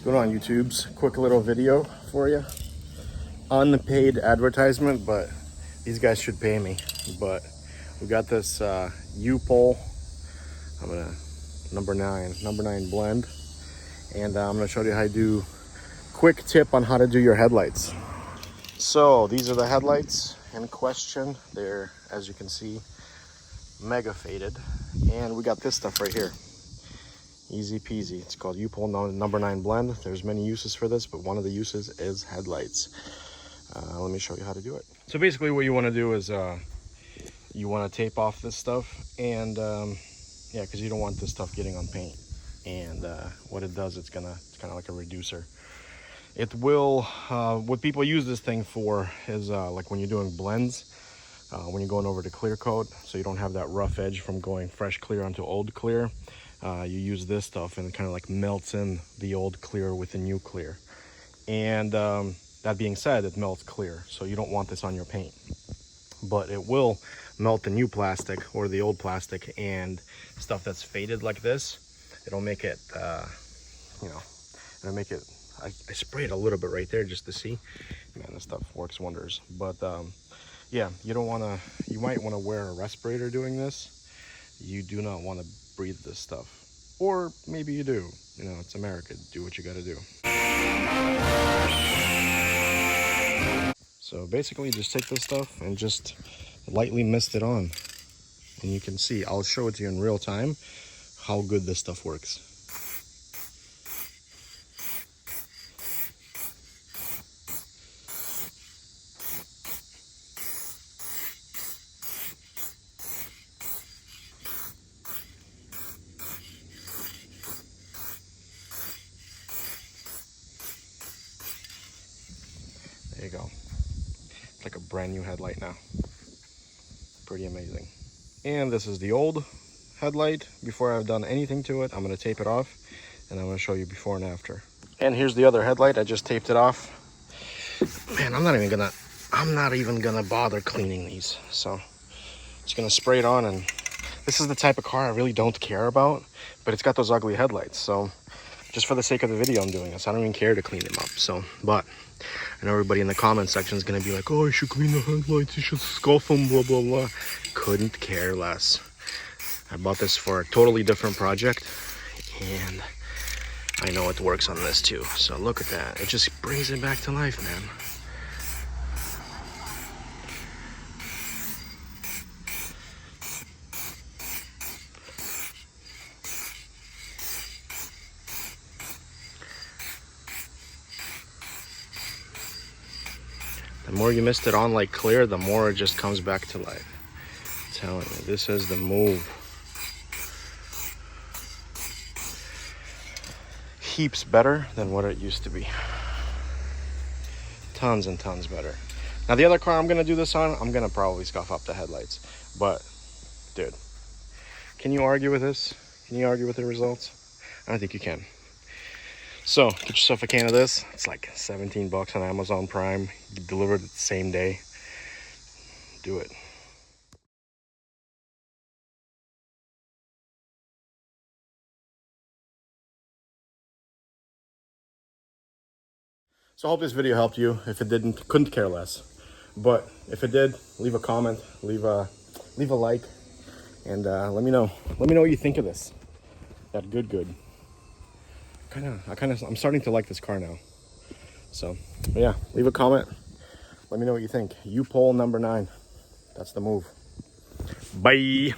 What's going on, YouTube's quick little video for you. Unpaid advertisement, but these guys should pay me. But we got this U-pole. I'm gonna number nine blend, and I'm gonna show you how to do quick tip on how to do your headlights. So these are the headlights in question. They're, as you can see, mega faded, and we got this stuff right here. Easy peasy. It's called U-pole number 9 blend. There's many uses for this, but one of the uses is headlights. Let me show you how to do it. So basically what you want to do is you want to tape off this stuff, and yeah, because you don't want this stuff getting on paint. And what it does, it's kind of like a reducer. It will, what people use this thing for is like when you're doing blends, when you're going over to clear coat, so you don't have that rough edge from going fresh clear onto old clear. You use this stuff and it kind of like melts in the old clear with the new clear. And that being said, it melts clear, so you don't want this on your paint. But it will melt the new plastic or the old plastic, and stuff that's faded like this, it'll make it, you know, it'll make it, I sprayed a little bit right there just to see. Man, this stuff works wonders. But yeah, you don't want to, you might want to wear a respirator doing this. You do not want to breathe this stuff, or maybe you do. You know, it's America. Do what you got to do. So basically, just take this stuff and just lightly mist it on, and you can see. I'll show it to you in real time how good this stuff works. There you go. It's like a brand new headlight now. Pretty amazing. And this is the old headlight. Before I've done anything to it, I'm going to tape it off, and I'm going to show you before and after. And here's the other headlight. I just taped it off. Man, I'm not even gonna bother cleaning these. So just gonna spray it on, and this is the type of car I really don't care about, but it's got those ugly headlights. So just for the sake of the video, I'm doing this. I don't even care to clean them up. So, but I know everybody in the comment section is going to be like, oh, you should clean the headlights, you should scuff them, blah, blah, blah. Couldn't care less. I bought this for a totally different project, and I know it works on this too. So look at that. It just brings it back to life, man. The more you mist it on like clear, the more it just comes back to life. I'm telling you, this is the move. Heaps better than what it used to be. Tons and tons better. Now the other car I'm gonna do this on, I'm gonna probably scuff up the headlights. But, dude, can you argue with this? Can you argue with the results? I don't think you can. So get yourself a can of this. It's like 17 bucks on Amazon Prime. Delivered the same day. Do it. So I hope this video helped you. If it didn't, couldn't care less. But if it did, leave a comment, leave a like, and let me know. Let me know what you think of this. That good. I'm starting to like this car now. So, but yeah, leave a comment. Let me know what you think. U-pole number 9. That's the move. Bye.